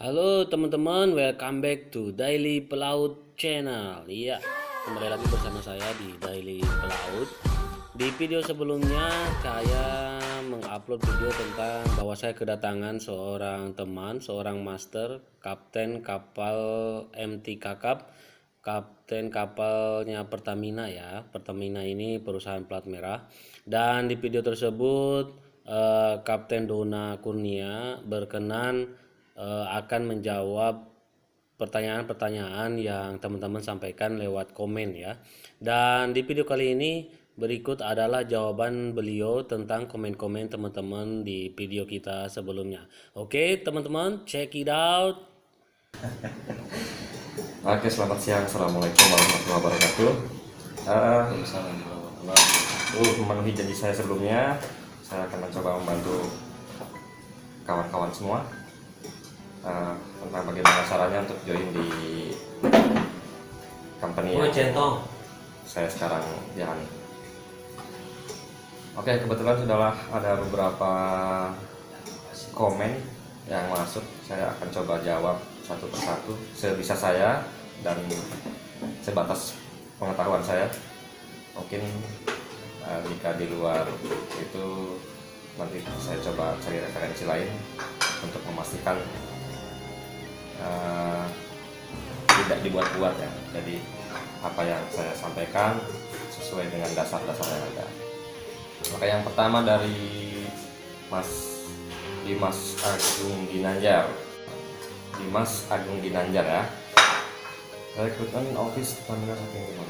Halo teman-teman, welcome back to Daily Pelaut Channel. Iya, kembali lagi bersama saya di Daily Pelaut. Di video sebelumnya saya mengupload video tentang bahwa saya kedatangan seorang teman, seorang master, kapten kapal MT Kakap, kapten kapalnya Pertamina ya. Pertamina ini perusahaan plat merah. Dan di video tersebut Kapten Dona Kurnia berkenan akan menjawab pertanyaan-pertanyaan yang teman-teman sampaikan lewat komen ya. Dan di video kali ini berikut adalah jawaban beliau tentang komen-komen teman-teman di video kita sebelumnya. Oke, teman-teman, check it out. Oke, selamat siang. Assalamualaikum warahmatullahi wabarakatuh. Memenuhi janji saya sebelumnya, saya akan mencoba membantu kawan-kawan semua tentang bagaimana caranya untuk join di company yang saya sekarang jalani. Oke, kebetulan sudahlah ada beberapa komen yang masuk. Saya akan coba jawab satu persatu sebisa saya dan sebatas pengetahuan saya. Mungkin jika di luar itu nanti saya coba cari referensi lain untuk memastikan tidak dibuat-buat ya. Jadi apa yang saya sampaikan sesuai dengan dasar-dasar yang ada. Maka yang pertama dari Mas Dimas Agung Ginanjar. Dimas Agung Ginanjar ya. Rekrutmen office Pertamina Saking Timur.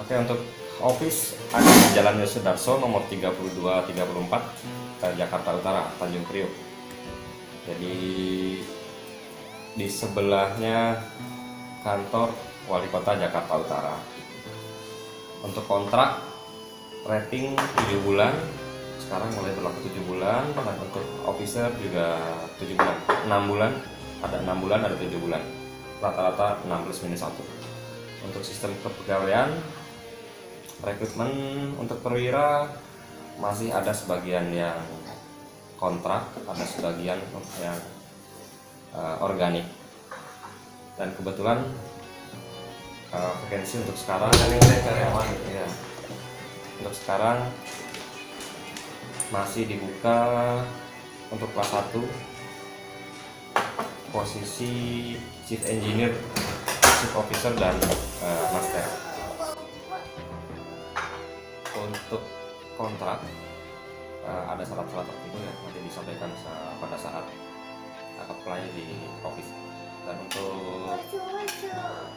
Oke, untuk office ada di Jalan Yosudarso nomor 3234 Jakarta Utara, Tanjung Priok. Jadi di sebelahnya kantor Wali Kota Jakarta Utara. Untuk kontrak rating 7 bulan, sekarang mulai berlaku 7 bulan, dan untuk officer juga 7 bulan, 6 bulan, ada 6 bulan, ada 7 bulan, rata-rata 6+-1. Untuk sistem kepegawaian, rekrutmen untuk perwira masih ada sebagian yang kontrak, ada sebagian yang organik, dan kebetulan vakansi untuk sekarang karyawan ya, untuk sekarang masih dibuka untuk kelas 1 posisi chief engineer, chief officer, dan master. Untuk kontrak ada syarat-syarat tertentu yang nanti disampaikan pada saat apply di office. Dan untuk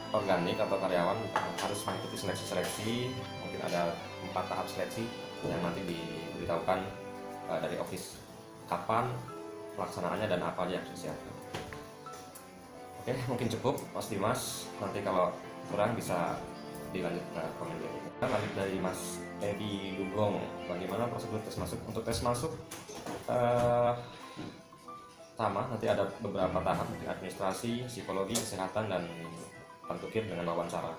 organik atau karyawan harus mengikuti seleksi-seleksi, mungkin ada 4 tahap seleksi yang nanti diberitahukan dari office kapan pelaksanaannya dan apa aja yang harus disiapkan. Oke, mungkin cukup Mas Dimas, nanti kalau kurang bisa dilanjut ke komen berikutnya. Lanjut dari Mas Edi Dugong, bagaimana prosedur tes masuk? Untuk tes masuk sama, nanti ada beberapa tahap, administrasi, psikologi, kesehatan, dan tentu dengan wawancara.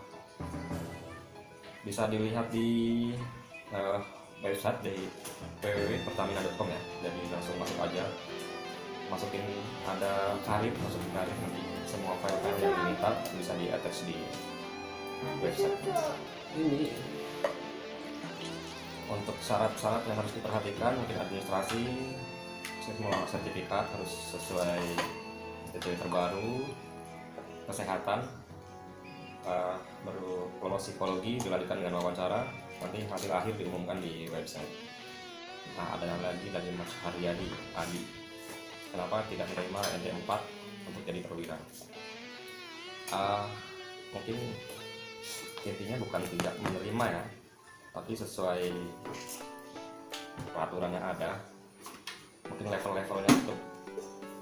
Bisa dilihat di website di www.pertamina.com ya. Jadi langsung masuk aja, masukin ada karir, masukin karir, nanti semua file-file yang diminta bisa di attach di website ini. Untuk syarat-syarat yang harus diperhatikan, mungkin administrasi, semua sertifikat harus sesuai DTW terbaru, kesehatan, baru lolos psikologi, dilanjutkan dengan wawancara, nanti hasil akhir diumumkan di website. Nah, ada yang lagi dari Mas Haryadi Adi, kenapa tidak menerima NT4 untuk jadi perwira? Mungkin intinya bukan tidak menerima ya, tapi sesuai peraturan yang ada. Mungkin level-levelnya untuk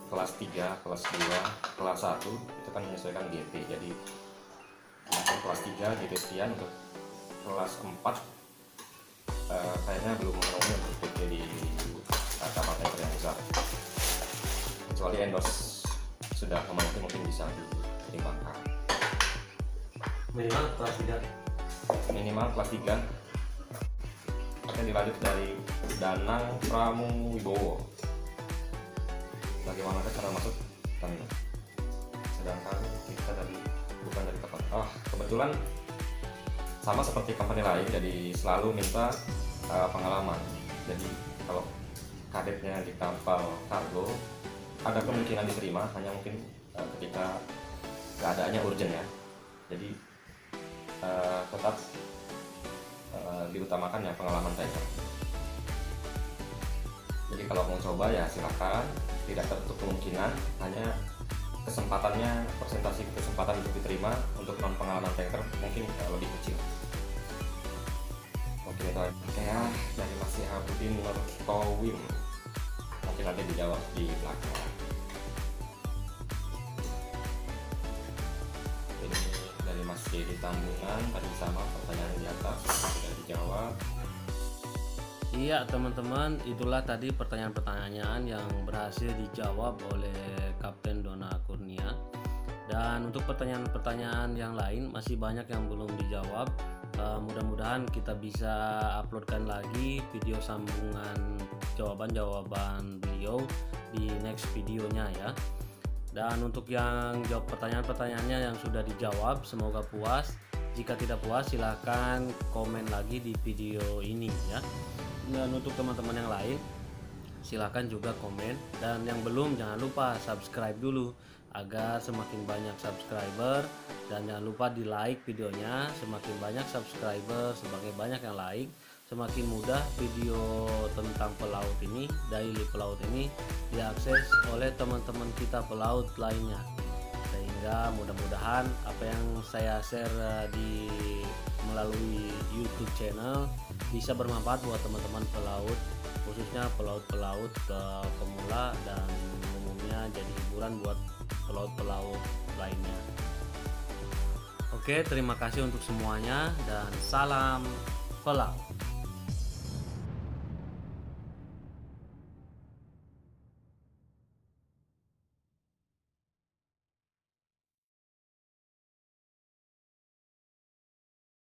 kelas 3, kelas 2, kelas 1 itu kan menyesuaikan GT. Jadi mungkin kelas 3 GT sekian, untuk kelas 4 kayaknya belum memenuhi untuk GT di kapal tanker yang besar. Kecuali endorse sudah memenuhi, mungkin bisa dipertimbangkan. Minimal kelas 3. Minimal kelas 3. Oke, dilanjut dari Danang Pramuwibowo. Bagaimana cara masuk Pertamina? kebetulan sama seperti company lain, jadi selalu minta pengalaman. Jadi kalau kadetnya di kapal kargo ada kemungkinan diterima, hanya mungkin ketika keadaannya urgent ya. Jadi tetap diutamakan ya pengalaman tanker. Jadi kalau mau coba ya silakan, tidak tertutup kemungkinan, hanya kesempatannya, persentase kesempatan untuk diterima untuk non pengalaman tanker mungkin lebih kecil. Oke, itu aja ya dari Mas Syihabudin Nurkowim. Mungkin nanti dijawab di belakang. Ini dari Mas Dedi Tambungan, tadi sama pertanyaan di atas sudah dijawab. Iya teman-teman, itulah tadi pertanyaan-pertanyaan yang berhasil dijawab oleh Kapten Dona Kurnia. Dan untuk pertanyaan-pertanyaan yang lain masih banyak yang belum dijawab. Mudah-mudahan kita bisa uploadkan lagi video sambungan jawaban-jawaban beliau di next videonya ya. Dan untuk yang jawab pertanyaan-pertanyaannya yang sudah dijawab, semoga puas. Jika tidak puas silahkan komen lagi di video ini ya. Dan untuk teman-teman yang lain silahkan juga komen, dan yang belum jangan lupa subscribe dulu agar semakin banyak subscriber, dan jangan lupa di like videonya. Semakin banyak subscriber, semakin banyak yang like, semakin mudah video tentang pelaut ini, daily pelaut ini diakses oleh teman-teman kita pelaut lainnya, sehingga mudah-mudahan apa yang saya share di melalui YouTube channel bisa bermanfaat buat teman-teman pelaut, khususnya pelaut-pelaut pemula, dan umumnya jadi hiburan buat pelaut-pelaut lainnya. Oke, terima kasih untuk semuanya dan salam pelaut.